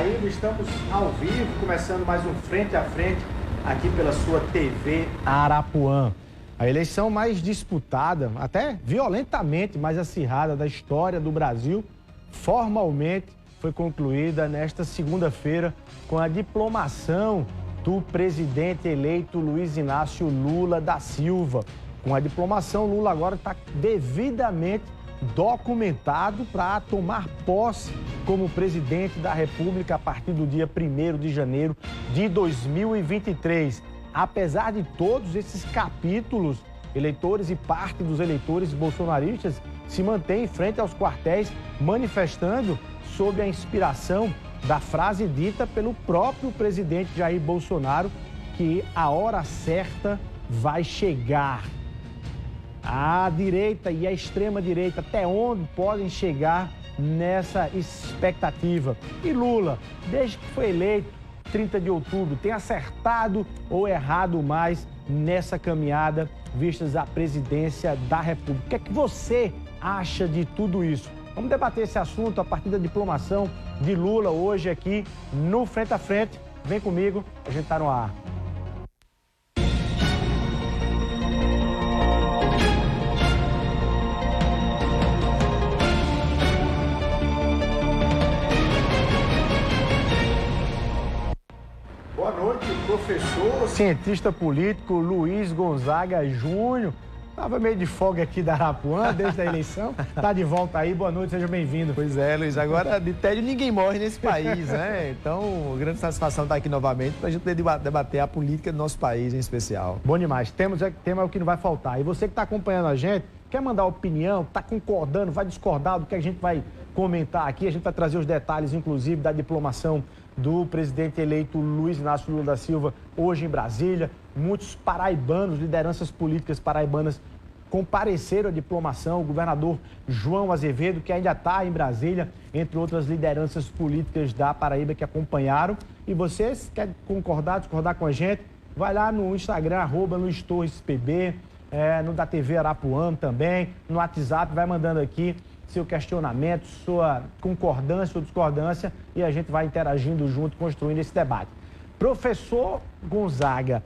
Paraíba, estamos ao vivo, começando mais um Frente a Frente aqui pela sua TV Arapuã. A eleição mais disputada, até violentamente mais acirrada da história do Brasil, formalmente foi concluída nesta segunda-feira com a diplomação do presidente eleito Luiz Inácio Lula da Silva. Com a diplomação, Lula agora está devidamente documentado para tomar posse como presidente da República a partir do dia 1º de janeiro de 2023. Apesar de todos esses capítulos, eleitores e parte dos eleitores bolsonaristas se mantêm em frente aos quartéis, manifestando sob a inspiração da frase dita pelo próprio presidente Jair Bolsonaro, que a hora certa vai chegar. A direita e a extrema-direita, até onde podem chegar nessa expectativa? E Lula, desde que foi eleito, 30 de outubro, tem acertado ou errado mais nessa caminhada vistas à presidência da República? O que é que você acha de tudo isso? Vamos debater esse assunto a partir da diplomação de Lula hoje aqui no Frente a Frente. Vem comigo, a gente está no ar. Boa noite, professor, cientista político Luiz Gonzaga Júnior. Estava meio de folga aqui da Arapuã desde a eleição. Está de volta aí, boa noite, seja bem-vindo. Pois é, Luiz, agora de tédio ninguém morre nesse país, né? Então, grande satisfação estar aqui novamente para a gente poder debater a política do nosso país em especial. Bom demais, tema é o que não vai faltar. E você que está acompanhando a gente, quer mandar opinião, está concordando, vai discordar do que a gente vai comentar aqui, a gente vai trazer os detalhes, inclusive, da diplomação do presidente eleito Luiz Inácio Lula da Silva, hoje em Brasília. Muitos paraibanos, lideranças políticas paraibanas, compareceram à diplomação. O governador João Azevedo, que ainda está em Brasília, entre outras lideranças políticas da Paraíba que acompanharam. E vocês querem concordar, discordar com a gente? Vai lá no Instagram, @LuizTorresPB, no da TV Arapuã também, no WhatsApp, vai mandando aqui seu questionamento, sua concordância ou discordância, e a gente vai interagindo junto, construindo esse debate. Professor Gonzaga,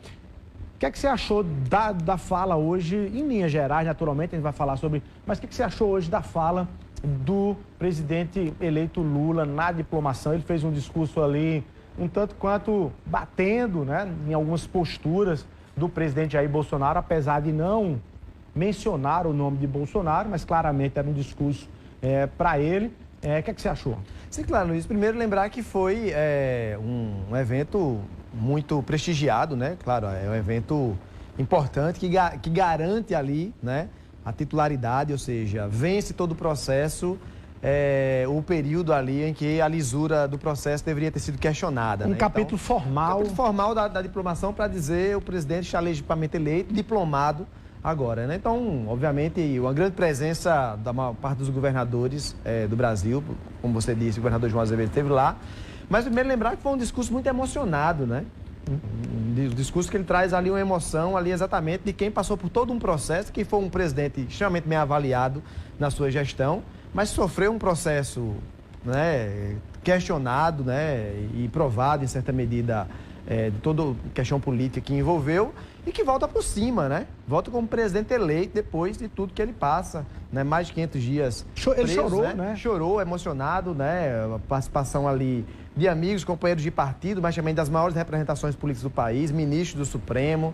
o que é que você achou da fala hoje, em linhas gerais, naturalmente, a gente vai falar sobre, mas o que é que você achou hoje da fala do presidente eleito Lula na diplomação? Ele fez um discurso ali, um tanto quanto batendo, né, em algumas posturas do presidente Jair Bolsonaro, apesar de não mencionar o nome de Bolsonaro, mas claramente era um discurso para ele. O que é que você achou? Sim, claro, Luiz. Primeiro, lembrar que foi um evento muito prestigiado, né? Claro, é um evento importante que garante ali, né, a titularidade, ou seja, vence todo o processo, o período ali em que a lisura do processo deveria ter sido questionada. Um né? capítulo formal. Um capítulo formal da diplomação para dizer o presidente está legitimamente eleito, diplomado agora, né? Então, obviamente, uma grande presença da maior parte dos governadores do Brasil, como você disse, o governador João Azevedo esteve lá. Mas primeiro lembrar que foi um discurso muito emocionado, né? Um discurso que ele traz ali uma emoção ali exatamente de quem passou por todo um processo, que foi um presidente extremamente bem avaliado na sua gestão, mas sofreu um processo, né, questionado, né, e provado em certa medida de toda a questão política que envolveu, e que volta por cima, né? Volta como presidente eleito depois de tudo que ele passa, né? Mais de 500 dias preso, ele chorou, né? Chorou, emocionado, né? A participação ali de amigos, companheiros de partido, mas também das maiores representações políticas do país, ministros do Supremo.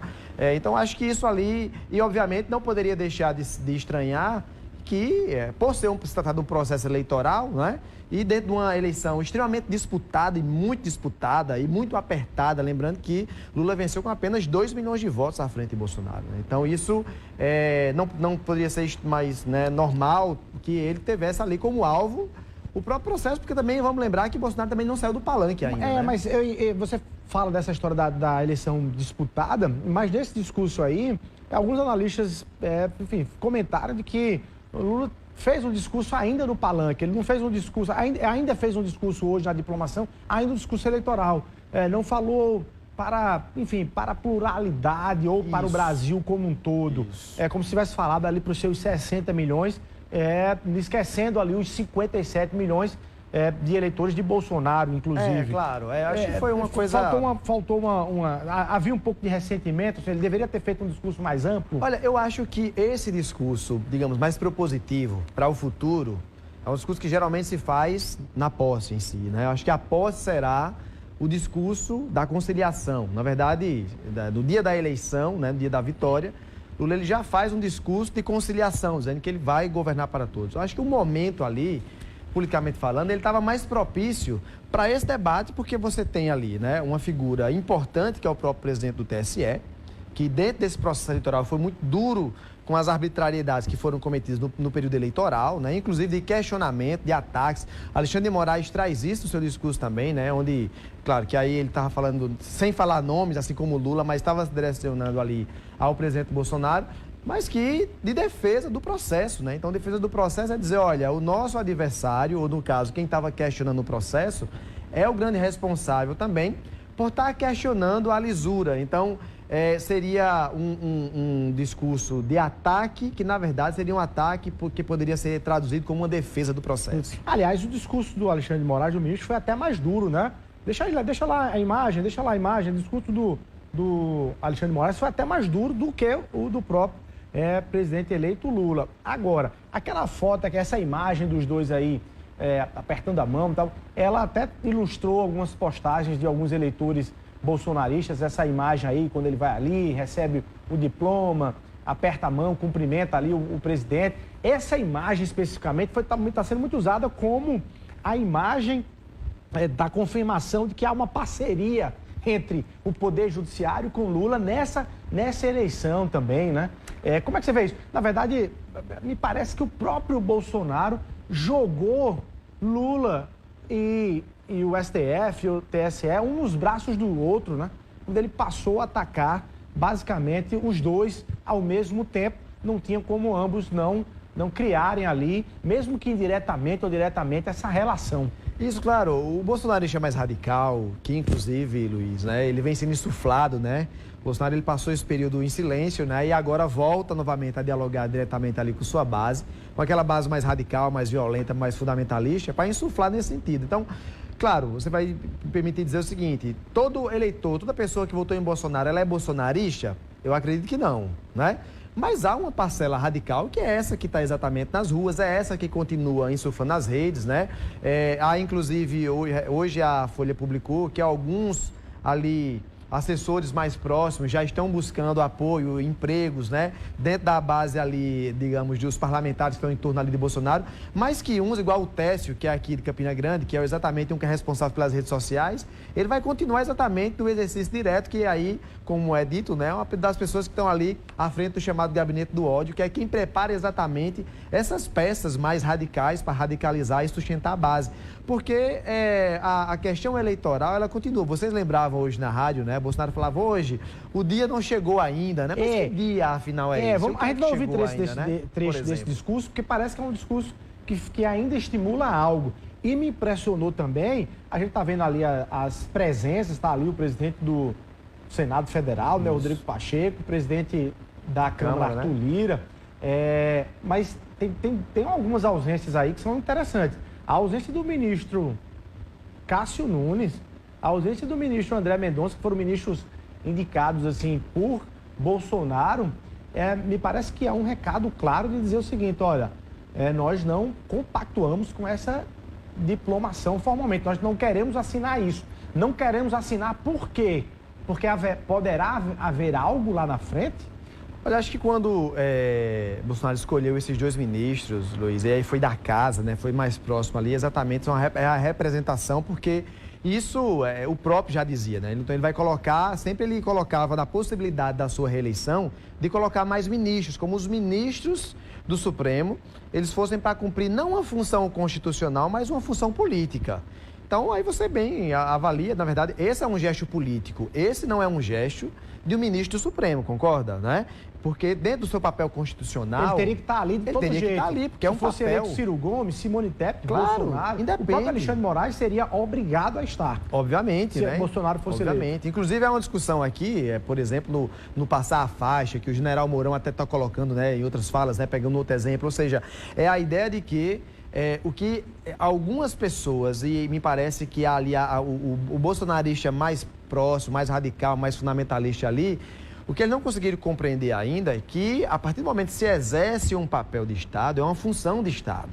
Então, acho que isso ali, e obviamente não poderia deixar de estranhar que, por se tratar de um processo eleitoral, né? E dentro de uma eleição extremamente disputada e muito apertada, lembrando que Lula venceu com apenas 2 milhões de votos à frente de Bolsonaro, né? Então isso não poderia ser mais, né, normal que ele tivesse ali como alvo o próprio processo, porque também vamos lembrar que Bolsonaro também não saiu do palanque ainda. Né? Mas você fala dessa história da eleição disputada, mas nesse discurso aí, alguns analistas, enfim, comentaram de que o Lula fez um discurso ainda no palanque, ele não fez um discurso, ainda fez um discurso hoje na diplomação, ainda um discurso eleitoral. Não falou para, enfim, para a pluralidade ou para o Brasil como um todo. É como se tivesse falado ali para os seus 60 milhões, esquecendo ali os 57 milhões de eleitores de Bolsonaro, inclusive. Claro. Acho que foi uma coisa... Havia um pouco de ressentimento, ele deveria ter feito um discurso mais amplo? Olha, eu acho que esse discurso, digamos, mais propositivo para o futuro, é um discurso que geralmente se faz na posse em si, né? Eu acho que a posse será o discurso da conciliação. Na verdade, no dia da eleição, né, no dia da vitória, Lula ele já faz um discurso de conciliação, dizendo que ele vai governar para todos. Eu acho que o momento ali, politicamente falando, ele estava mais propício para esse debate, porque você tem ali, né, uma figura importante, que é o próprio presidente do TSE, que dentro desse processo eleitoral foi muito duro com as arbitrariedades que foram cometidas no período eleitoral, né, inclusive de questionamento, de ataques. Alexandre de Moraes traz isso no seu discurso também, né, onde, claro, que aí ele estava falando, sem falar nomes, assim como Lula, mas estava se direcionando ali ao presidente Bolsonaro, mas que de defesa do processo, né? Então, defesa do processo é dizer, olha, o nosso adversário, ou no caso, quem estava questionando o processo, é o grande responsável também por estar questionando a lisura. Então, seria um discurso de ataque, que na verdade seria um ataque que poderia ser traduzido como uma defesa do processo. Aliás, o discurso do Alexandre de Moraes, do ministro, foi até mais duro, né? Deixa lá a imagem, o discurso do Alexandre de Moraes foi até mais duro do que o do próprio presidente eleito Lula. Agora, aquela foto, essa imagem dos dois aí apertando a mão e tal, ela até ilustrou algumas postagens de alguns eleitores bolsonaristas, essa imagem aí, quando ele vai ali, recebe o diploma, aperta a mão, cumprimenta ali o presidente. Essa imagem especificamente está sendo muito usada como a imagem da confirmação de que há uma parceria entre o Poder Judiciário com Lula nessa eleição também, né? Como é que você vê isso? Na verdade, me parece que o próprio Bolsonaro jogou Lula e o STF, o TSE, um nos braços do outro, né? Quando ele passou a atacar, basicamente, os dois ao mesmo tempo. Não tinha como ambos não criarem ali, mesmo que indiretamente ou diretamente, essa relação. Isso, claro, o bolsonarista é mais radical, que inclusive, Luiz, né, ele vem sendo insuflado, né? O Bolsonaro ele passou esse período em silêncio, né? E agora volta novamente a dialogar diretamente ali com sua base, com aquela base mais radical, mais violenta, mais fundamentalista, para insuflar nesse sentido. Então, claro, você vai me permitir dizer o seguinte, todo eleitor, toda pessoa que votou em Bolsonaro, ela é bolsonarista? Eu acredito que não, né? Mas há uma parcela radical que é essa que está exatamente nas ruas, é essa que continua insuflando nas redes, né? Há, inclusive, hoje a Folha publicou que alguns ali assessores mais próximos já estão buscando apoio, empregos, né? Dentro da base ali, digamos, dos parlamentares que estão em torno ali de Bolsonaro, mas que uns, igual o Técio, que é aqui de Campina Grande, que é exatamente um que é responsável pelas redes sociais, ele vai continuar exatamente no exercício direto, que aí, como é dito, né? Uma das pessoas que estão ali à frente do chamado Gabinete do Ódio, que é quem prepara exatamente essas peças mais radicais para radicalizar e sustentar a base. Porque a questão eleitoral, ela continua. Vocês lembravam hoje na rádio, né? Bolsonaro falava hoje, o dia não chegou ainda, né? Mas que dia, afinal, é isso? A gente vai ouvir trecho desse discurso, porque parece que é um discurso que ainda estimula algo. E me impressionou também, a gente está vendo ali as presenças, está ali o presidente do Senado Federal, né, Rodrigo Pacheco, o presidente da Câmara, Arthur Lira. Mas tem algumas ausências aí que são interessantes. A ausência do ministro Cássio Nunes, a ausência do ministro André Mendonça, que foram ministros indicados assim por Bolsonaro, me parece que é um recado claro de dizer o seguinte, olha, nós não compactuamos com essa diplomação formalmente, nós não queremos assinar isso. Não queremos assinar por quê? Porque poderá haver algo lá na frente? Olha, acho que quando Bolsonaro escolheu esses dois ministros, Luiz, e aí foi da casa, né, foi mais próximo ali, exatamente, é a representação, porque isso o próprio já dizia, né? Então ele vai colocar, sempre ele colocava na possibilidade da sua reeleição de colocar mais ministros, como os ministros do Supremo, eles fossem para cumprir não uma função constitucional, mas uma função política. Então, aí você bem avalia, na verdade, esse é um gesto político, esse não é um gesto de um ministro do Supremo, concorda, né? Porque dentro do seu papel constitucional... Ele teria que estar ali de todo jeito. Ele teria que estar ali, porque é um papel... Se fosse eleito Ciro Gomes, Simone Tebet, Bolsonaro, independe. O próprio Alexandre de Moraes seria obrigado a estar. Obviamente, se né? Bolsonaro fosse eleito. Inclusive, há uma discussão aqui, por exemplo, no passar a faixa, que o general Mourão até está colocando, né, em outras falas, né, pegando outro exemplo, ou seja, é a ideia de que o que algumas pessoas, e me parece que ali o bolsonarista mais próximo, mais radical, mais fundamentalista ali, o que eles não conseguiram compreender ainda é que, a partir do momento que se exerce um papel de Estado, é uma função de Estado.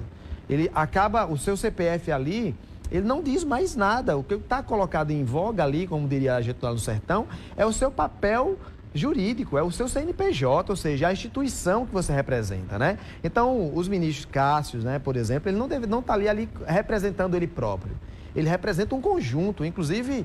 Ele acaba, o seu CPF ali, ele não diz mais nada. O que está colocado em voga ali, como diria a gente lá no sertão, é o seu papel jurídico, é o seu CNPJ, ou seja, a instituição que você representa, né? Então, os ministros Cássio, né, por exemplo, ele não está ali representando ele próprio. Ele representa um conjunto, inclusive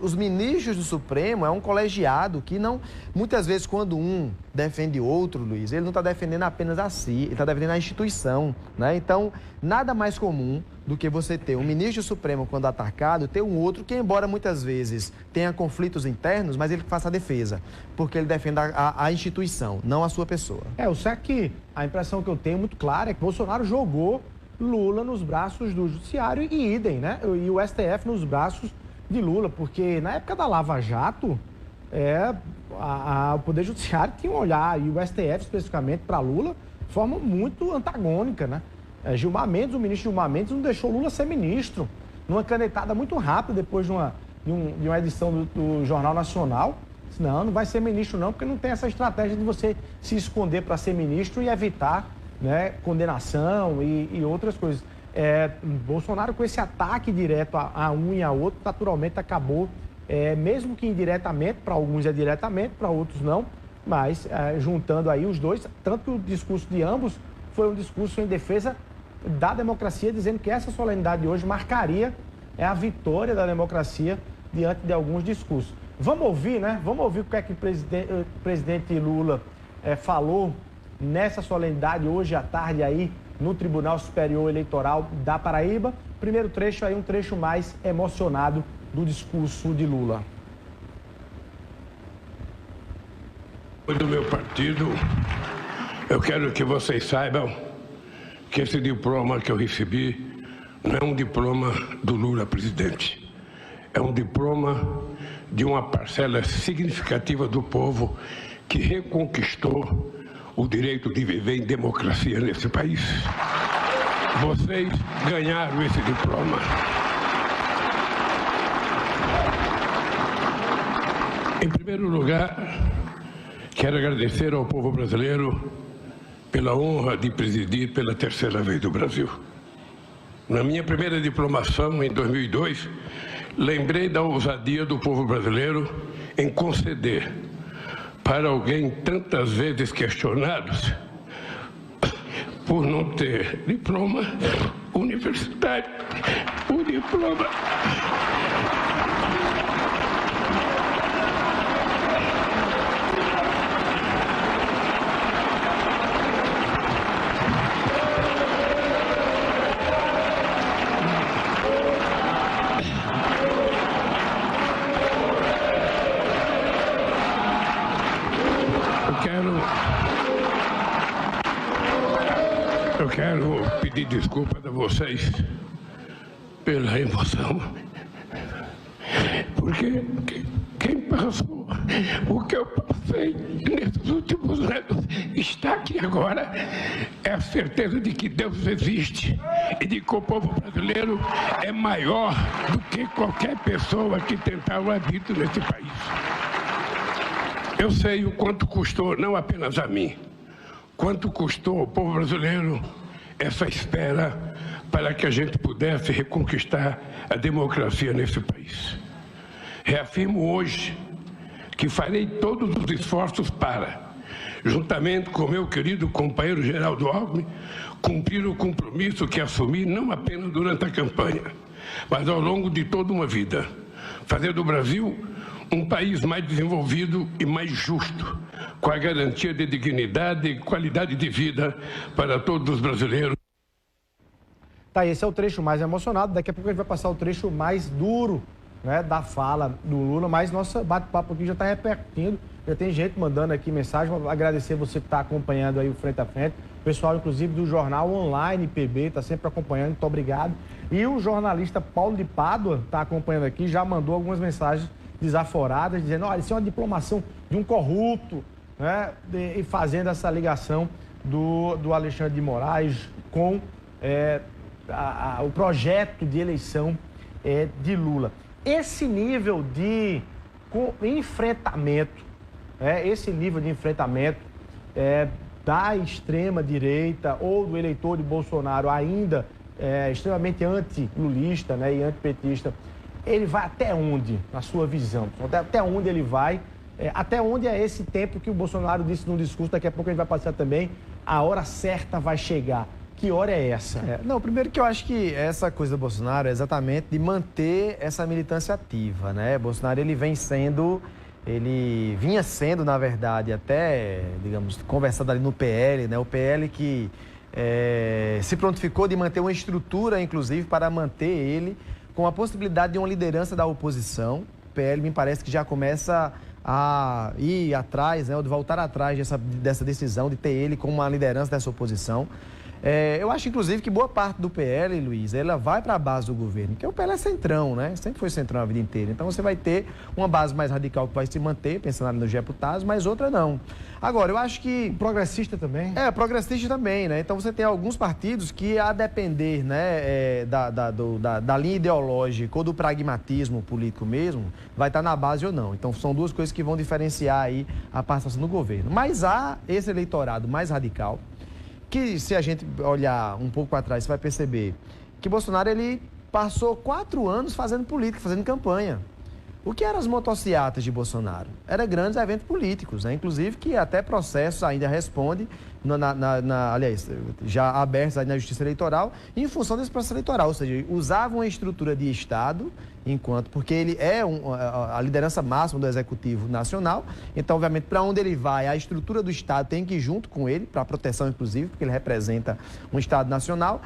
os ministros do Supremo é um colegiado que não, muitas vezes quando um defende outro, Luiz, ele não está defendendo apenas a si, ele está defendendo a instituição, né? Então, nada mais comum do que você ter um ministro do Supremo quando atacado, ter um outro que, embora muitas vezes tenha conflitos internos, mas ele faça a defesa, porque ele defende a instituição, não a sua pessoa. O certo é que a impressão que eu tenho muito clara é que Bolsonaro jogou Lula nos braços do judiciário e idem, né? E o STF nos braços de Lula, porque na época da Lava Jato, o Poder Judiciário tinha um olhar, e o STF especificamente para Lula, de forma muito antagônica, né? Gilmar Mendes, o ministro Gilmar Mendes, não deixou Lula ser ministro, numa canetada muito rápida depois de uma edição do Jornal Nacional. Disse, não vai ser ministro não, porque não tem essa estratégia de você se esconder para ser ministro e evitar, né, condenação e outras coisas. Bolsonaro, com esse ataque direto a um e a outro, naturalmente acabou, mesmo que indiretamente, para alguns é diretamente, para outros não, mas juntando aí os dois, tanto que o discurso de ambos foi um discurso em defesa da democracia, dizendo que essa solenidade de hoje marcaria a vitória da democracia diante de alguns discursos. Vamos ouvir, né? Vamos ouvir o que é que o presidente Lula falou nessa solenidade hoje à tarde aí no Tribunal Superior Eleitoral da Paraíba. Primeiro trecho aí, um trecho mais emocionado do discurso de Lula. Do meu partido, eu quero que vocês saibam que esse diploma que eu recebi não é um diploma do Lula presidente. É um diploma de uma parcela significativa do povo que reconquistou o direito de viver em democracia nesse país. Vocês ganharam esse diploma. Em primeiro lugar, quero agradecer ao povo brasileiro pela honra de presidir pela terceira vez do Brasil. Na minha primeira diplomação, em 2002, lembrei da ousadia do povo brasileiro em conceder para alguém tantas vezes questionados por não ter diploma universitário, o diploma. Eu quero pedir desculpas a vocês pela emoção, porque quem passou o que eu passei nesses últimos anos está aqui agora é a certeza de que Deus existe e de que o povo brasileiro é maior do que qualquer pessoa que tentar o arbítrio nesse país. Eu sei o quanto custou, não apenas a mim, quanto custou ao povo brasileiro essa espera para que a gente pudesse reconquistar a democracia nesse país. Reafirmo hoje que farei todos os esforços para, juntamente com meu querido companheiro Geraldo Alckmin, cumprir o compromisso que assumi não apenas durante a campanha, mas ao longo de toda uma vida, fazer do Brasil um país mais desenvolvido e mais justo, com a garantia de dignidade e qualidade de vida para todos os brasileiros. Tá, esse é o trecho mais emocionado. Daqui a pouco a gente vai passar o trecho mais duro, né, da fala do Lula, mas nosso bate-papo aqui já está repercutindo. Já tem gente mandando aqui mensagem. Vou agradecer você que está acompanhando aí o Frente a Frente. O pessoal, inclusive, do Jornal Online PB, está sempre acompanhando. Muito obrigado. E o jornalista Paulo de Pádua está acompanhando aqui, já mandou algumas mensagens desaforadas, dizendo, olha, isso é uma diplomação de um corrupto, né? E fazendo essa ligação do Alexandre de Moraes com o projeto de eleição de Lula. Esse nível de enfrentamento, da extrema-direita ou do eleitor de Bolsonaro ainda extremamente anti-lulista, né, e antipetista, ele vai até onde, na sua visão? Até onde ele vai? Até onde é esse tempo que o Bolsonaro disse no discurso, daqui a pouco a gente vai passar também, a hora certa vai chegar. Que hora é essa? Não, primeiro que eu acho que essa coisa do Bolsonaro é exatamente de manter essa militância ativa, né? Bolsonaro, ele vinha sendo, na verdade, até, digamos, conversado ali no PL, né? O PL que se prontificou de manter uma estrutura, inclusive, para manter ele com a possibilidade de uma liderança da oposição. O PL me parece que já começa a ir atrás, né? Ou de voltar atrás dessa decisão de ter ele como uma liderança dessa oposição. Eu acho, inclusive, que boa parte do PL, Luiz, ela vai para a base do governo, porque o PL é centrão, né? Sempre foi centrão a vida inteira. Então, você vai ter uma base mais radical que vai se manter, pensando ali nos deputados, mas outra não. Agora, eu acho que... Progressista também? Progressista também, né? Então, você tem alguns partidos que, a depender, né, da linha ideológica ou do pragmatismo político mesmo, vai estar na base ou não. Então, são duas coisas que vão diferenciar aí a participação do governo. Mas há esse eleitorado mais radical, que se a gente olhar um pouco para trás, você vai perceber que Bolsonaro, ele passou 4 anos fazendo política, fazendo campanha. O que eram as motociatas de Bolsonaro? Eram grandes eventos políticos, né? Inclusive que até processos ainda responde, aliás, já abertos aí na Justiça Eleitoral, em função desse processo eleitoral, ou seja, usavam uma estrutura de Estado, porque ele é a liderança máxima do Executivo Nacional, então, obviamente, para onde ele vai, a estrutura do Estado tem que ir junto com ele, para proteção, inclusive, porque ele representa um Estado nacional,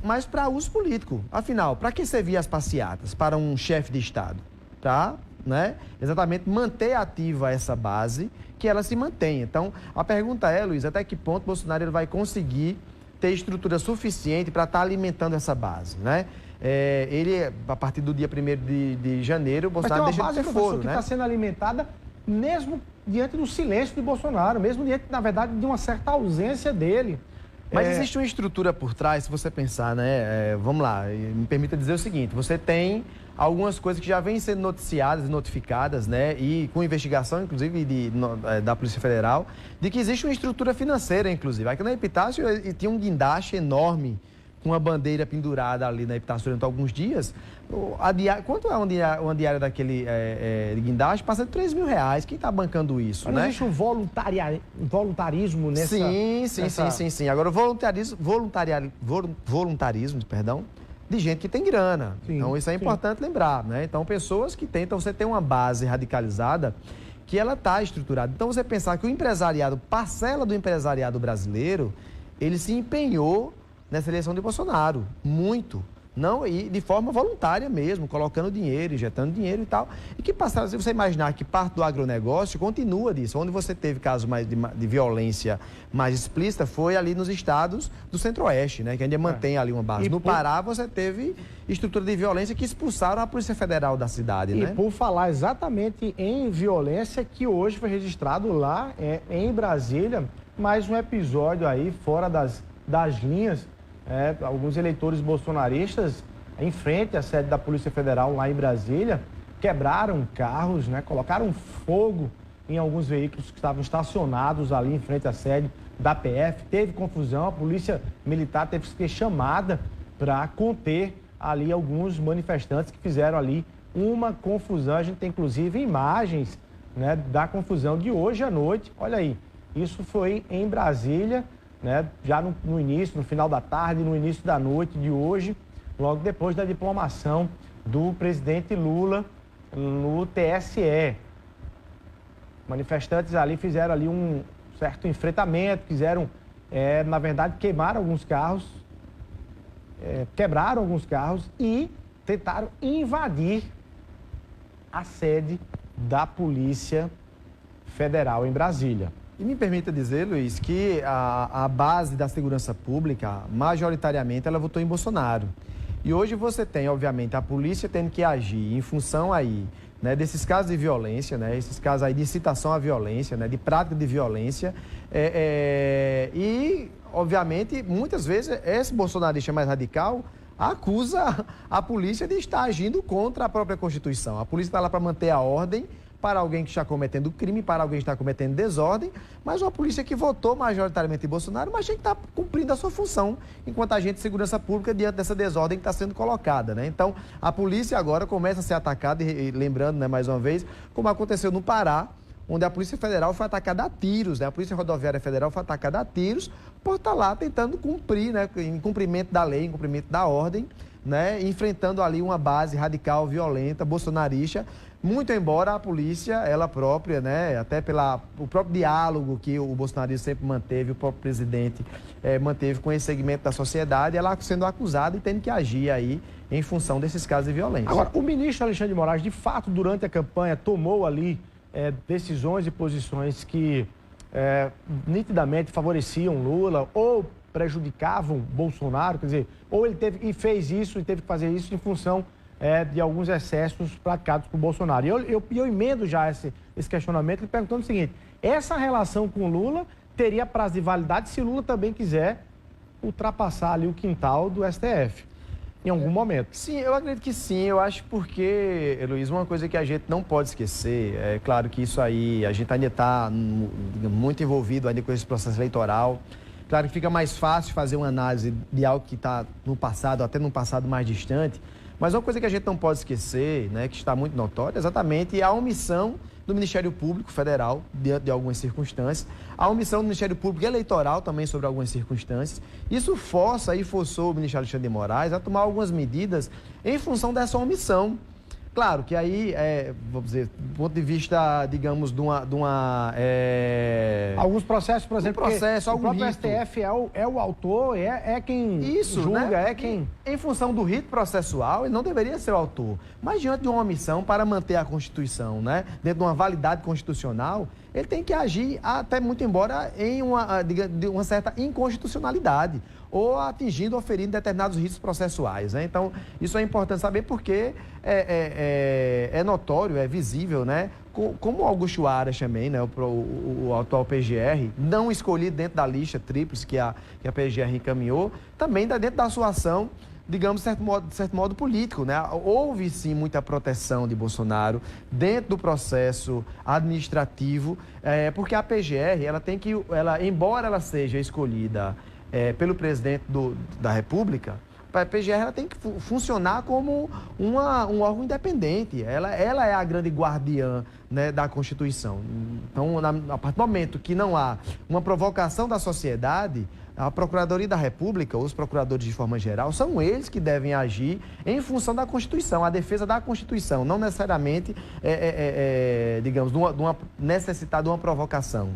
mas para uso político. Afinal, para que servia as passeatas? Para um chefe de Estado? Para, né, exatamente manter ativa essa base, que ela se mantenha. Então, a pergunta é, Luiz, até que ponto Bolsonaro ele vai conseguir ter estrutura suficiente para estar alimentando essa base, né? Ele, a partir do dia 1º de janeiro, o Bolsonaro deixa de ter foro, né? Que está sendo alimentada mesmo diante do silêncio de Bolsonaro, mesmo diante, na verdade, de uma certa ausência dele. Mas existe uma estrutura por trás, se você pensar, né? Vamos lá, me permita dizer o seguinte, você tem algumas coisas que já vêm sendo noticiadas e notificadas, né? E com investigação, inclusive, da Polícia Federal, de que existe uma estrutura financeira, inclusive. Aqui na Epitácio tinha um guindaste enorme, com uma bandeira pendurada ali na Epitácio durante alguns dias. Quanto é uma diária daquele guindaste? Passa de R$3 mil. Quem está bancando isso, mas né? Existe um voluntarismo nessa... Sim. Agora, o voluntarismo, de gente que tem grana. Sim, então, isso é importante lembrar, né? Então, pessoas que tentam, você tem uma base radicalizada que ela está estruturada. Então, você pensar que o empresariado, parcela do empresariado brasileiro, ele se empenhou nessa eleição de Bolsonaro, muito. Não, e de forma voluntária mesmo, colocando dinheiro, injetando dinheiro e tal. E que passaram, se você imaginar que parte do agronegócio continua disso, onde você teve casos mais de violência mais explícita, foi ali nos estados do Centro-Oeste, né? Que ainda mantém ali uma base. No Pará, você teve estrutura de violência que expulsaram a Polícia Federal da cidade, né? E por falar exatamente em violência, que hoje foi registrado lá em Brasília, mais um episódio aí fora das linhas. Alguns eleitores bolsonaristas, em frente à sede da Polícia Federal lá em Brasília, quebraram carros, né? Colocaram fogo em alguns veículos que estavam estacionados ali em frente à sede da PF. Teve confusão, a Polícia Militar teve que ser chamada para conter ali alguns manifestantes que fizeram ali uma confusão. A gente tem, inclusive, imagens, né, da confusão de hoje à noite. Olha aí, isso foi em Brasília, né, já no início, no final da tarde, no início da noite de hoje, logo depois da diplomação do presidente Lula no TSE. Manifestantes ali fizeram ali um certo enfrentamento, quiseram, na verdade, queimaram alguns carros, quebraram alguns carros e tentaram invadir a sede da Polícia Federal em Brasília. E me permita dizer, Luiz, que a base da segurança pública, majoritariamente, ela votou em Bolsonaro. E hoje você tem, obviamente, a polícia tendo que agir em função aí né, desses casos de violência, né, esses casos aí de incitação à violência, né, de prática de violência, e, obviamente, muitas vezes, esse bolsonarista mais radical acusa a polícia de estar agindo contra a própria Constituição. A polícia está lá para manter a ordem para alguém que está cometendo crime, para alguém que está cometendo desordem, mas uma polícia que votou majoritariamente em Bolsonaro, mas que está cumprindo a sua função enquanto agente de segurança pública diante dessa desordem que está sendo colocada, né? Então, a polícia agora começa a ser atacada, e lembrando, né, mais uma vez, como aconteceu no Pará, onde a Polícia Federal foi atacada a tiros, né? A Polícia Rodoviária Federal foi atacada a tiros por estar lá tentando cumprir, né, em cumprimento da lei, em cumprimento da ordem, né, enfrentando ali uma base radical, violenta, bolsonarista, muito embora a polícia, ela própria, né, até o próprio diálogo que o bolsonarismo sempre manteve, o próprio presidente manteve com esse segmento da sociedade, ela sendo acusada e tendo que agir aí em função desses casos de violência. Agora, o ministro Alexandre de Moraes, de fato, durante a campanha, tomou ali decisões e posições que nitidamente favoreciam Lula ou prejudicavam Bolsonaro, quer dizer, ou ele fez isso e teve que fazer isso em função de alguns excessos praticados por Bolsonaro. E eu emendo já esse questionamento, perguntando o seguinte: essa relação com Lula teria prazo de validade se Lula também quiser ultrapassar ali o quintal do STF, em algum momento? Sim, eu acredito que sim. Eu acho porque, Luiz, uma coisa que a gente não pode esquecer, é claro que isso aí, a gente ainda está muito envolvido ainda com esse processo eleitoral. Claro que fica mais fácil fazer uma análise de algo que está no passado, até num passado mais distante. Mas uma coisa que a gente não pode esquecer, né, que está muito notória, é exatamente a omissão do Ministério Público Federal, diante de algumas circunstâncias, a omissão do Ministério Público Eleitoral também sobre algumas circunstâncias. Isso forçou o ministro Alexandre de Moraes a tomar algumas medidas em função dessa omissão. Claro que aí, vamos dizer, do ponto de vista, digamos, de uma alguns processos, por exemplo, o próprio STF é o autor, é quem julga, né? Quem... Em função do rito processual, ele não deveria ser o autor. Mas diante de uma omissão para manter a Constituição, né, dentro de uma validade constitucional, ele tem que agir, até muito embora, de uma certa inconstitucionalidade, ou atingindo ou ferindo determinados ritos processuais, né? Então, isso é importante saber porque é notório, é visível, né? Como Augusto Aras também, né? O atual PGR, não escolhido dentro da lista tríplice que a PGR encaminhou, também dentro da sua ação, digamos, de certo modo político, né? Houve, sim, muita proteção de Bolsonaro dentro do processo administrativo, porque a PGR, embora ela seja escolhida pelo presidente da República, a PGR ela tem que funcionar como um órgão independente. Ela é a grande guardiã, né, da Constituição. Então, a partir do momento que não há uma provocação da sociedade, a Procuradoria da República, os procuradores de forma geral, são eles que devem agir em função da Constituição, a defesa da Constituição, não necessariamente, digamos, necessitar de uma provocação.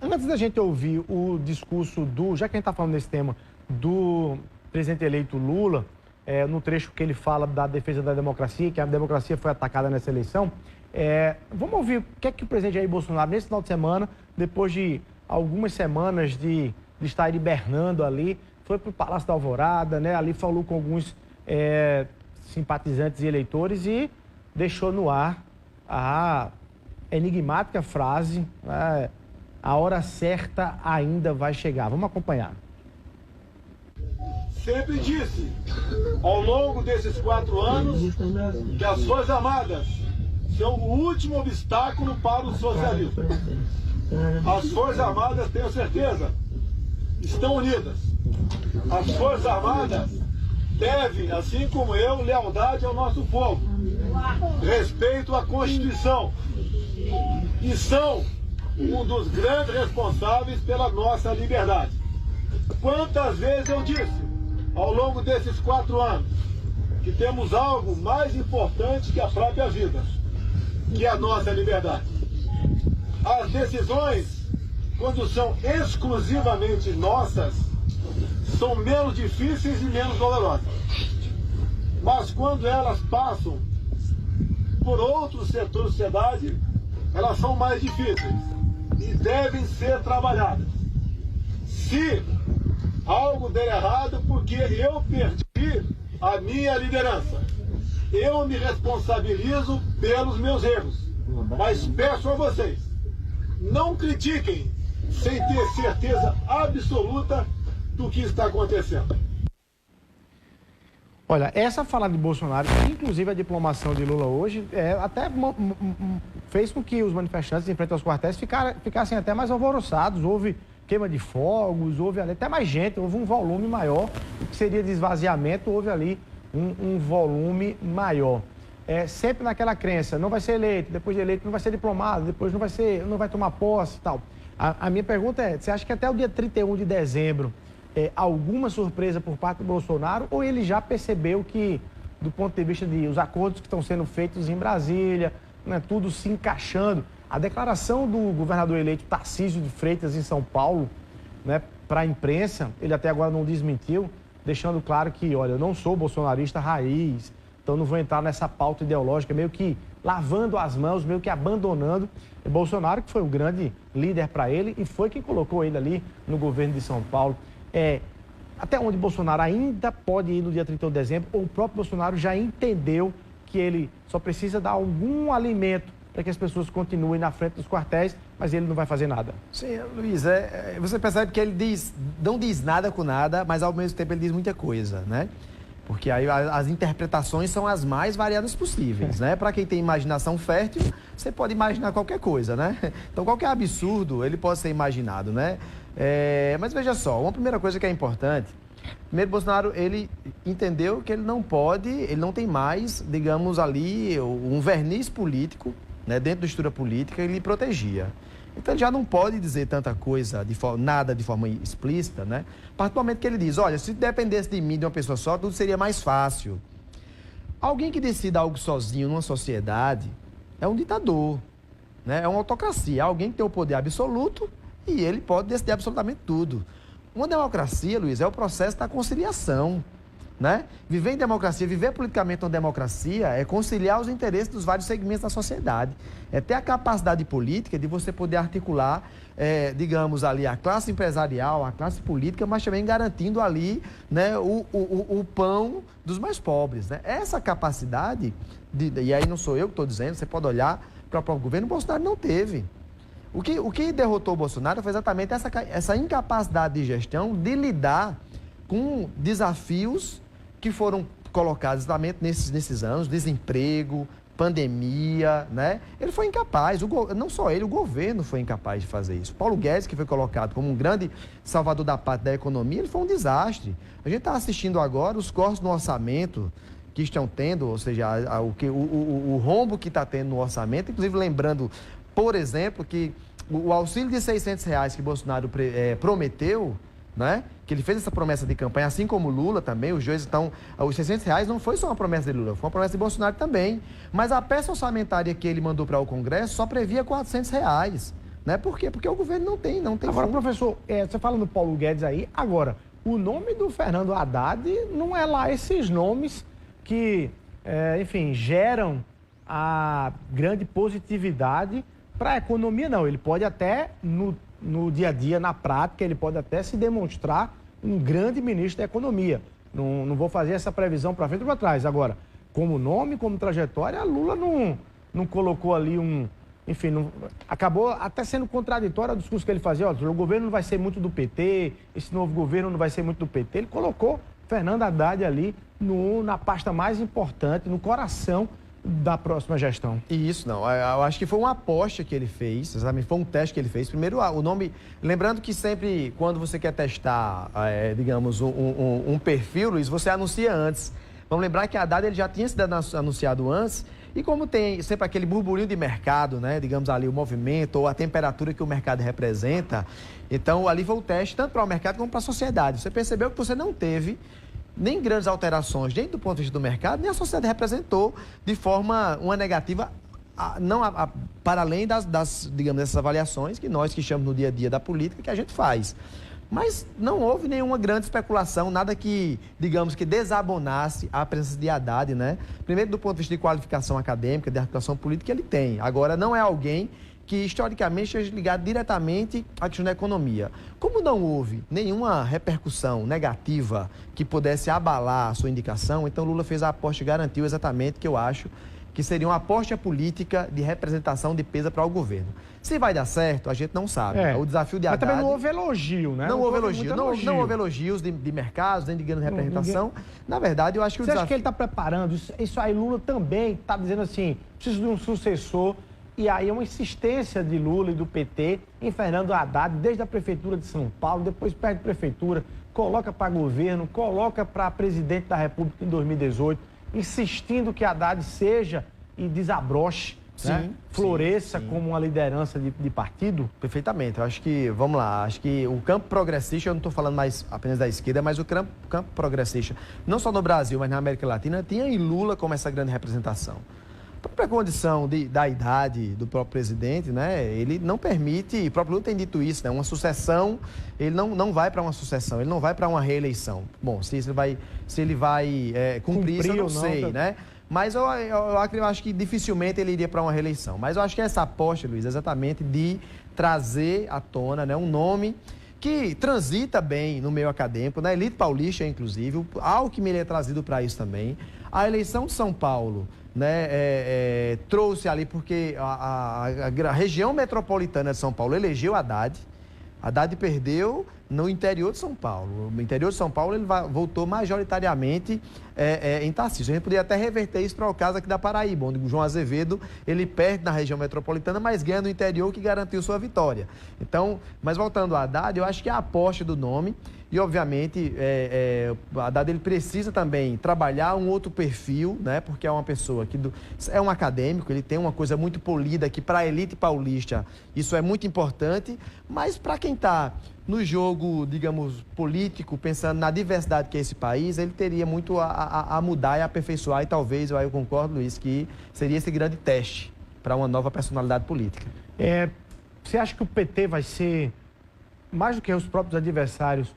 Antes da gente ouvir o discurso já que a gente está falando desse tema, do presidente eleito Lula, no trecho que ele fala da defesa da democracia, que a democracia foi atacada nessa eleição, vamos ouvir o que é que o presidente Jair Bolsonaro, nesse final de semana, depois de algumas semanas de estar hibernando ali, foi para o Palácio da Alvorada, né? Ali falou com alguns simpatizantes e eleitores e deixou no ar a enigmática frase: a hora certa ainda vai chegar. Vamos acompanhar. Sempre disse, ao longo desses 4 anos, que as Forças Armadas são o último obstáculo para o socialismo. As Forças Armadas, tenho certeza, estão unidas. As Forças Armadas devem, assim como eu, lealdade ao nosso povo, respeito à Constituição, e são um dos grandes responsáveis pela nossa liberdade. Quantas vezes eu disse, ao longo desses 4 anos, que temos algo mais importante que a própria vida, que é a nossa liberdade. As decisões, quando são exclusivamente nossas, são menos difíceis e menos dolorosas. Mas quando elas passam por outros setores da sociedade, elas são mais difíceis e devem ser trabalhadas. Se algo der errado, porque eu perdi a minha liderança. eu me responsabilizo pelos meus erros. Mas peço a vocês, não critiquem sem ter certeza absoluta do que está acontecendo. Olha, essa fala de Bolsonaro, inclusive a diplomação de Lula hoje, até fez com que os manifestantes em frente aos quartéis ficassem até mais alvoroçados. Houve queima de fogos, houve ali até mais gente, houve um volume maior. O que seria de esvaziamento, houve ali um volume maior. Sempre naquela crença, não vai ser eleito, depois de eleito não vai ser diplomado, depois não vai tomar posse e tal. A minha pergunta é, você acha que até o dia 31 de dezembro alguma surpresa por parte do Bolsonaro, ou ele já percebeu que, do ponto de vista os acordos que estão sendo feitos em Brasília, né, tudo se encaixando? A declaração do governador eleito Tarcísio de Freitas em São Paulo, né, para a imprensa, ele até agora não desmentiu, deixando claro que, olha, eu não sou bolsonarista raiz, então não vou entrar nessa pauta ideológica, meio que lavando as mãos, meio que abandonando Bolsonaro, que foi o grande líder para ele e foi quem colocou ele ali no governo de São Paulo. Até onde Bolsonaro ainda pode ir no dia 31 de dezembro, ou o próprio Bolsonaro já entendeu que ele só precisa dar algum alimento para que as pessoas continuem na frente dos quartéis, mas ele não vai fazer nada. Sim, Luiz, você percebe que ele não diz nada com nada, mas ao mesmo tempo ele diz muita coisa, né? Porque aí as interpretações são as mais variadas possíveis, né? Para quem tem imaginação fértil, você pode imaginar qualquer coisa, né? Então, qualquer absurdo, ele pode ser imaginado, né? Mas veja só, uma primeira coisa que é importante, primeiro, Bolsonaro, ele entendeu que ele não tem mais, digamos ali, um verniz político, né, dentro da estrutura política, ele protegia. Então, ele já não pode dizer tanta coisa, nada de forma explícita, né? A partir do momento que ele diz, olha, se dependesse de mim, de uma pessoa só, tudo seria mais fácil. Alguém que decida algo sozinho numa sociedade é um ditador, né? É uma autocracia, alguém que tem o poder absoluto e ele pode decidir absolutamente tudo. Uma democracia, Luiz, é o processo da conciliação, né? Viver em democracia, viver politicamente uma democracia é conciliar os interesses dos vários segmentos da sociedade. É ter a capacidade política de você poder articular, digamos ali, a classe empresarial, a classe política, mas também garantindo ali, né, o pão dos mais pobres, né? Essa capacidade, e aí não sou eu que estou dizendo, você pode olhar para o próprio governo, o Bolsonaro não teve. O que derrotou o Bolsonaro foi exatamente essa incapacidade de gestão de lidar com desafios que foram colocados exatamente nesses anos, desemprego, pandemia, né? Ele foi incapaz, não só ele, o governo foi incapaz de fazer isso. Paulo Guedes, que foi colocado como um grande salvador da pátria da economia, ele foi um desastre. A gente está assistindo agora os cortes no orçamento que estão tendo, ou seja, o rombo que está tendo no orçamento, inclusive lembrando, por exemplo, que o auxílio de R$600 que Bolsonaro prometeu, né? Que ele fez essa promessa de campanha, assim como Lula também, os dois estão... Os R$600 não foi só uma promessa de Lula, foi uma promessa de Bolsonaro também. Mas a peça orçamentária que ele mandou para o Congresso só previa R$400, né? Por quê? Porque o governo não tem Agora, fundo. professor, você fala no Paulo Guedes aí, agora, o nome do Fernando Haddad não é lá esses nomes que, enfim, geram a grande positividade para a economia, não. Ele pode até, no dia a dia, na prática, ele pode até se demonstrar um grande ministro da economia. Não vou fazer essa previsão para frente ou para trás. Agora, como nome, como trajetória, Lula não colocou ali enfim, acabou até sendo contraditório ao discurso que ele fazia. Olha, o governo não vai ser muito do PT, esse novo governo não vai ser muito do PT. Ele colocou Fernando Haddad ali na pasta mais importante, no coração da próxima gestão. Isso, não. Eu acho que foi uma aposta que ele fez, exatamente, foi um teste que ele fez. Primeiro, o nome... Lembrando que sempre, quando você quer testar, digamos, um perfil, Luiz, você anuncia antes. Vamos lembrar que a Haddad ele já tinha sido anunciado antes, e como tem sempre aquele burburinho de mercado, né, digamos ali, o movimento ou a temperatura que o mercado representa, então ali foi o teste tanto para o mercado como para a sociedade. Você percebeu que você não teve nem grandes alterações dentro do ponto de vista do mercado, nem a sociedade representou de forma uma negativa, para além digamos, dessas avaliações que nós que chamamos no dia a dia da política que a gente faz. Mas não houve nenhuma grande especulação, nada que, digamos, que desabonasse a presença de Haddad, né? Primeiro, do ponto de vista de qualificação acadêmica, de articulação política, ele tem. Agora, não é alguém que historicamente esteja ligado diretamente à questão da economia. Como não houve nenhuma repercussão negativa que pudesse abalar a sua indicação, então Lula fez a aposta e garantiu exatamente que eu acho que seria uma aposta política de representação de peso para o governo. Se vai dar certo, a gente não sabe. O desafio de Haddad... Mas também não houve elogio, né? Não houve elogio. Não houve elogios de mercados, nem de grande representação. Na verdade, eu acho que Você acha que ele está preparando? Isso aí, Lula também está dizendo assim, preciso de um sucessor. E aí é uma insistência de Lula e do PT em Fernando Haddad, desde a Prefeitura de São Paulo, depois perde prefeitura, coloca para governo, coloca para presidente da República em 2018, insistindo que Haddad seja e desabroche, né? Floresça como uma liderança de partido. Perfeitamente. Eu acho que, vamos lá, acho que o campo progressista, eu não estou falando mais apenas da esquerda, mas o campo progressista, não só no Brasil, mas na América Latina, tinha em Lula como essa grande representação. A própria condição da idade do próprio presidente, né, ele não permite, o próprio Lula tem dito isso, né, uma sucessão, ele não vai para uma sucessão, ele não vai para uma reeleição. Bom, se ele vai cumprir isso, eu não sei, né? Mas eu acho que dificilmente ele iria para uma reeleição. Mas eu acho que essa aposta, Luiz, é exatamente de trazer à tona, né, um nome que transita bem no meio acadêmico, na elite paulista, inclusive. Alckmin é trazido para isso também. A eleição de São Paulo, né, trouxe ali, porque a região metropolitana de São Paulo elegeu Haddad. Haddad perdeu no interior de São Paulo. No interior de São Paulo, ele votou majoritariamente em Tarcísio. A gente poderia até reverter isso para o caso aqui da Paraíba, onde o João Azevedo, ele perde na região metropolitana, mas ganha no interior, que garantiu sua vitória. Então, mas voltando a Haddad, eu acho que a aposta do nome, e obviamente, Haddad ele precisa também trabalhar um outro perfil, né? Porque é uma pessoa que é um acadêmico, ele tem uma coisa muito polida que para a elite paulista isso é muito importante, mas para quem está no jogo, digamos, político, pensando na diversidade que é esse país, ele teria muito a mudar e aperfeiçoar, e talvez, eu concordo, Luiz, que seria esse grande teste para uma nova personalidade política. Você acha que o PT vai ser, mais do que os próprios adversários,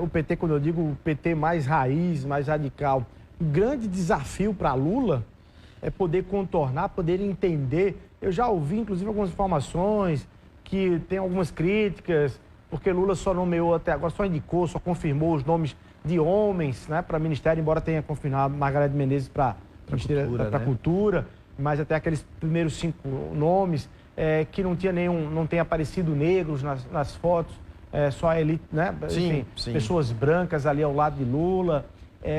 o PT, quando eu digo o PT mais raiz, mais radical, o grande desafio para Lula é poder contornar, poder entender? Eu já ouvi, inclusive, algumas informações que tem algumas críticas, porque Lula só nomeou até agora, só indicou, só confirmou os nomes de homens, né, para ministério, embora tenha confirmado Margareth Menezes para a Cultura, mas até aqueles primeiros 5 nomes, que não tem aparecido negros nas fotos, só a elite, né? Enfim, sim. Pessoas brancas ali ao lado de Lula.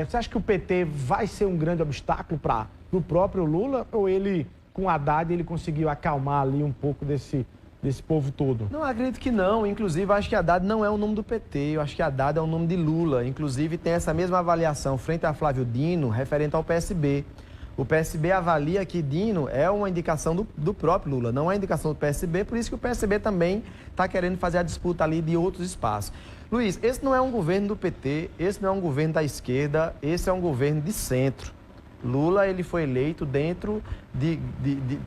Você acha que o PT vai ser um grande obstáculo para o próprio Lula, ou ele, com Haddad, ele conseguiu acalmar ali um pouco desse povo todo? Não, acredito que não. Inclusive, acho que Haddad não é o nome do PT. Eu acho que Haddad é o nome de Lula. Inclusive, tem essa mesma avaliação frente a Flávio Dino, referente ao PSB. O PSB avalia que Dino é uma indicação do próprio Lula, não é indicação do PSB, por isso que o PSB também está querendo fazer a disputa ali de outros espaços. Luiz, esse não é um governo do PT, esse não é um governo da esquerda, esse é um governo de centro. Lula, ele foi eleito dentro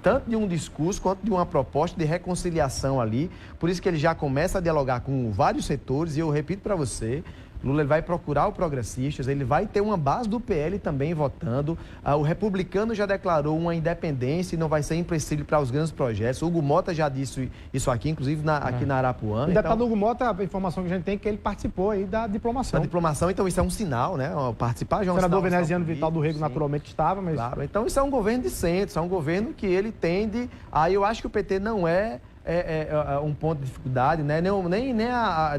tanto de um discurso quanto de uma proposta de reconciliação ali, por isso que ele já começa a dialogar com vários setores, e eu repito para você, Lula ele vai procurar os progressistas, ele vai ter uma base do PL também votando. O republicano já declarou uma independência e não vai ser empecilho para os grandes projetos. O Hugo Mota já disse isso aqui, inclusive aqui na Arapuã. O deputado Hugo Mota, a informação que a gente tem é que ele participou aí da diplomação. Da diplomação, então isso é um sinal, né? Participar já é um sinal. O senador sinal, Veneziano Vital do Rego naturalmente estava, mas... Claro, então isso é um governo de centro, isso é um governo que ele tende... Aí eu acho que o PT não é um ponto de dificuldade, né? Nem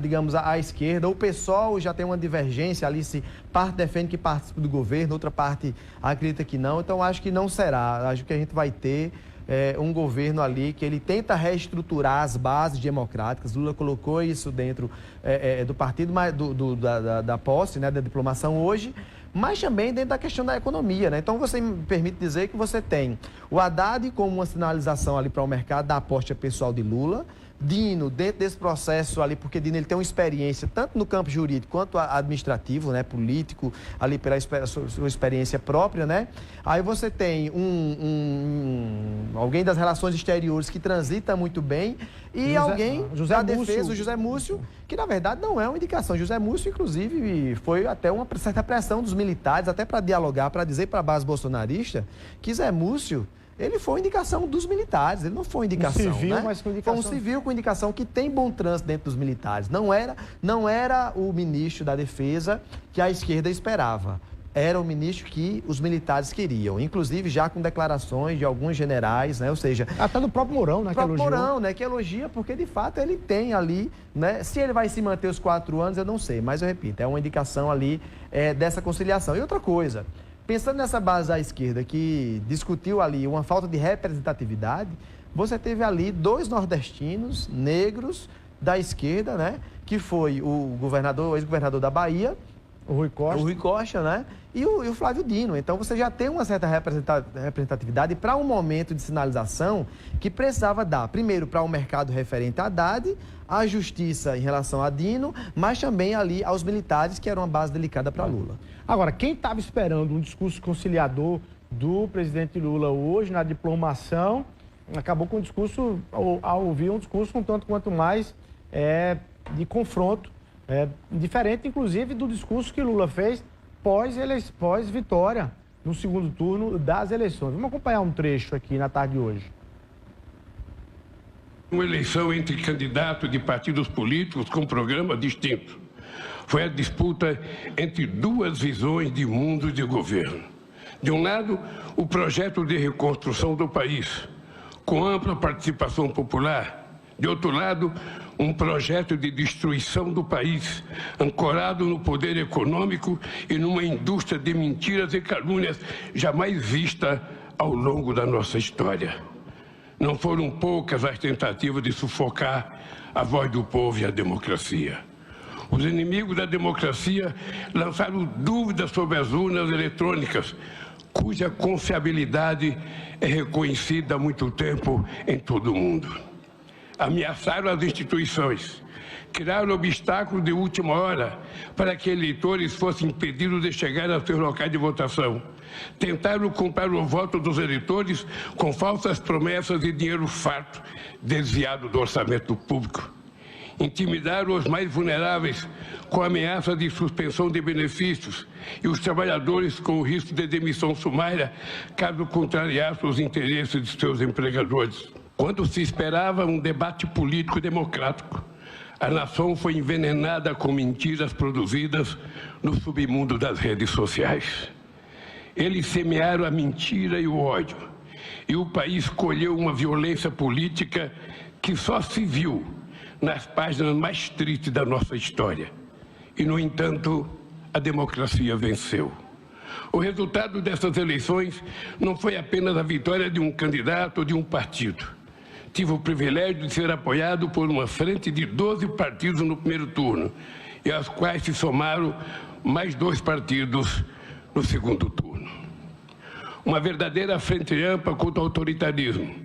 digamos, a esquerda. O PSOL já tem uma divergência ali, se parte defende que participe do governo, outra parte acredita que não. Então, acho que não será. Acho que a gente vai ter um governo ali que ele tenta reestruturar as bases democráticas. Lula colocou isso dentro do partido, da posse, né, da diplomação hoje, mas também dentro da questão da economia, né? Então, você me permite dizer que você tem o Haddad como uma sinalização ali para o mercado da aposta pessoal de Lula, Dino dentro desse processo ali, porque Dino ele tem uma experiência tanto no campo jurídico quanto administrativo, né, político, ali pela sua experiência própria, né? Aí você tem alguém das relações exteriores que transita muito bem e alguém da defesa, o José Múcio, que na verdade não é uma indicação. José Múcio, inclusive, foi até uma certa pressão dos militares, até para dialogar, para dizer para a base bolsonarista que Zé Múcio ele foi indicação dos militares, ele não foi indicação, civil, né? mas com indicação. Foi um civil com indicação que tem bom trânsito dentro dos militares. Não era o ministro da Defesa que a esquerda esperava. Era o ministro que os militares queriam, inclusive já com declarações de alguns generais, né? Ou seja... Até do próprio Mourão, né? O próprio Mourão, né? Que elogia, porque de fato ele tem ali, né? Se ele vai se manter os 4 anos, eu não sei, mas eu repito, é uma indicação ali dessa conciliação. E outra coisa, pensando nessa base da esquerda que discutiu ali uma falta de representatividade, você teve ali 2 nordestinos negros da esquerda, né? Que foi o ex-governador da Bahia, o Rui Costa, né? E o Flávio Dino. Então, você já tem uma certa representatividade para um momento de sinalização que precisava dar, primeiro, para o mercado referente a Haddad, à justiça em relação a Dino, mas também ali aos militares, que era uma base delicada para Lula. Agora, quem estava esperando um discurso conciliador do presidente Lula hoje na diplomação, acabou com um discurso, ao ouvir um discurso um tanto quanto mais de confronto, diferente, inclusive, do discurso que Lula fez pós-vitória no segundo turno das eleições. Vamos acompanhar um trecho aqui na tarde de hoje. Uma eleição entre candidatos de partidos políticos com programas distintos. Foi a disputa entre 2 visões de mundo de governo. De um lado, o projeto de reconstrução do país, com ampla participação popular. De outro lado, um projeto de destruição do país, ancorado no poder econômico e numa indústria de mentiras e calúnias jamais vista ao longo da nossa história. Não foram poucas as tentativas de sufocar a voz do povo e a democracia. Os inimigos da democracia lançaram dúvidas sobre as urnas eletrônicas, cuja confiabilidade é reconhecida há muito tempo em todo o mundo. Ameaçaram as instituições, criaram obstáculos de última hora para que eleitores fossem impedidos de chegar aos seus locais de votação. Tentaram comprar o voto dos eleitores com falsas promessas e dinheiro farto desviado do orçamento público. Intimidaram os mais vulneráveis com ameaça de suspensão de benefícios e os trabalhadores com o risco de demissão sumária caso contrariassem os interesses de seus empregadores. Quando se esperava um debate político democrático, a nação foi envenenada com mentiras produzidas no submundo das redes sociais. Eles semearam a mentira e o ódio, e o país colheu uma violência política que só se viu nas páginas mais tristes da nossa história. E, no entanto, a democracia venceu. O resultado dessas eleições não foi apenas a vitória de um candidato ou de um partido. Tive o privilégio de ser apoiado por uma frente de 12 partidos no primeiro turno, e aos quais se somaram mais 2 partidos no segundo turno. Uma verdadeira frente ampla contra o autoritarismo,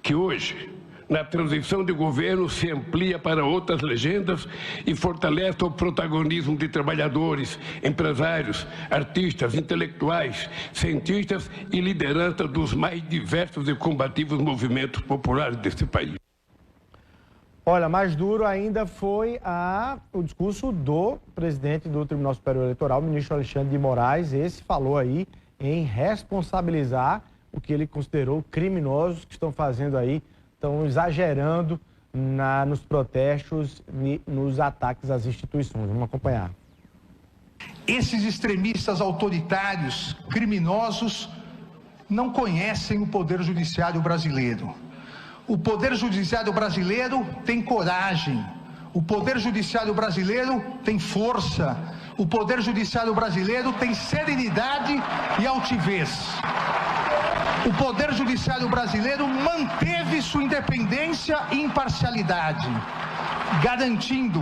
que hoje, na transição de governo, se amplia para outras legendas e fortalece o protagonismo de trabalhadores, empresários, artistas, intelectuais, cientistas e liderança dos mais diversos e combativos movimentos populares desse país. Olha, mais duro ainda foi o discurso do presidente do Tribunal Superior Eleitoral, o ministro Alexandre de Moraes. Esse falou aí em responsabilizar o que ele considerou criminosos que estão fazendo aí, estão exagerando nos protestos e nos ataques às instituições. Vamos acompanhar. Esses extremistas autoritários, criminosos, não conhecem o Poder Judiciário brasileiro. O Poder Judiciário brasileiro tem coragem. O Poder Judiciário brasileiro tem força. O Poder Judiciário brasileiro tem serenidade e altivez. O Poder Judiciário brasileiro manteve sua independência e imparcialidade, garantindo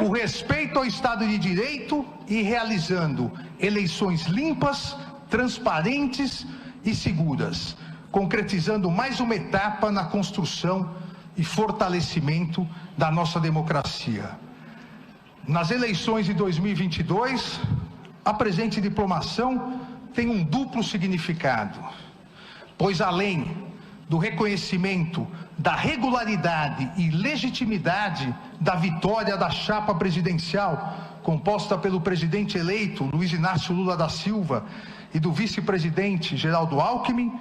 o respeito ao Estado de Direito e realizando eleições limpas, transparentes e seguras, concretizando mais uma etapa na construção e fortalecimento da nossa democracia. Nas eleições de 2022, a presente diplomação tem um duplo significado, pois além do reconhecimento da regularidade e legitimidade da vitória da chapa presidencial, composta pelo presidente eleito Luiz Inácio Lula da Silva e do vice-presidente Geraldo Alckmin,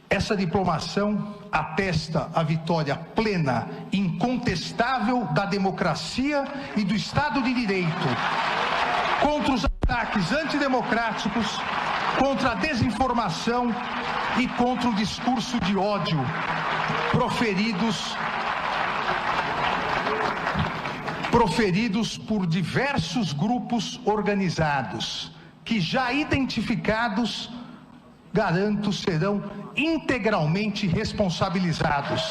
Essa diplomação atesta a vitória plena, incontestável da democracia e do Estado de Direito contra os ataques antidemocráticos, contra a desinformação e contra o discurso de ódio proferidos por diversos grupos organizados, que já identificados, garanto, serão integralmente responsabilizados,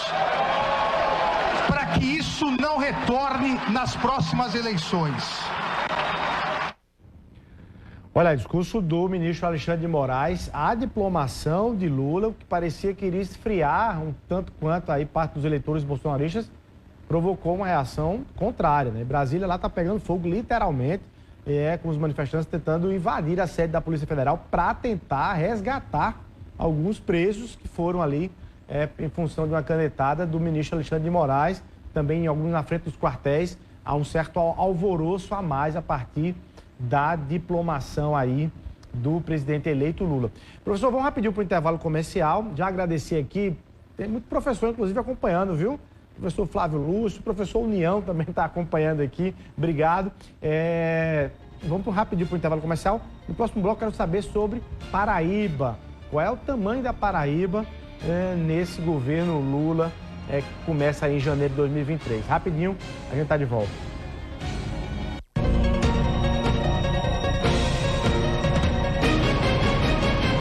para que isso não retorne nas próximas eleições. Olha, discurso do ministro Alexandre de Moraes, a diplomação de Lula, que parecia que iria esfriar um tanto quanto aí parte dos eleitores bolsonaristas, provocou uma reação contrária, né? Brasília lá está pegando fogo literalmente, com os manifestantes tentando invadir a sede da Polícia Federal para tentar resgatar alguns presos que foram ali em função de uma canetada do ministro Alexandre de Moraes, também alguns na frente dos quartéis, há um certo alvoroço a mais a partir da diplomação aí do presidente eleito Lula. Professor, vamos rapidinho para o intervalo comercial, já agradecer aqui, tem muito professor inclusive acompanhando, viu? Professor Flávio Lúcio, professor União também está acompanhando aqui, obrigado. Vamos rapidinho para o intervalo comercial. No próximo bloco quero saber sobre Paraíba. Qual é o tamanho da Paraíba nesse governo Lula que começa aí em janeiro de 2023? Rapidinho, a gente está de volta.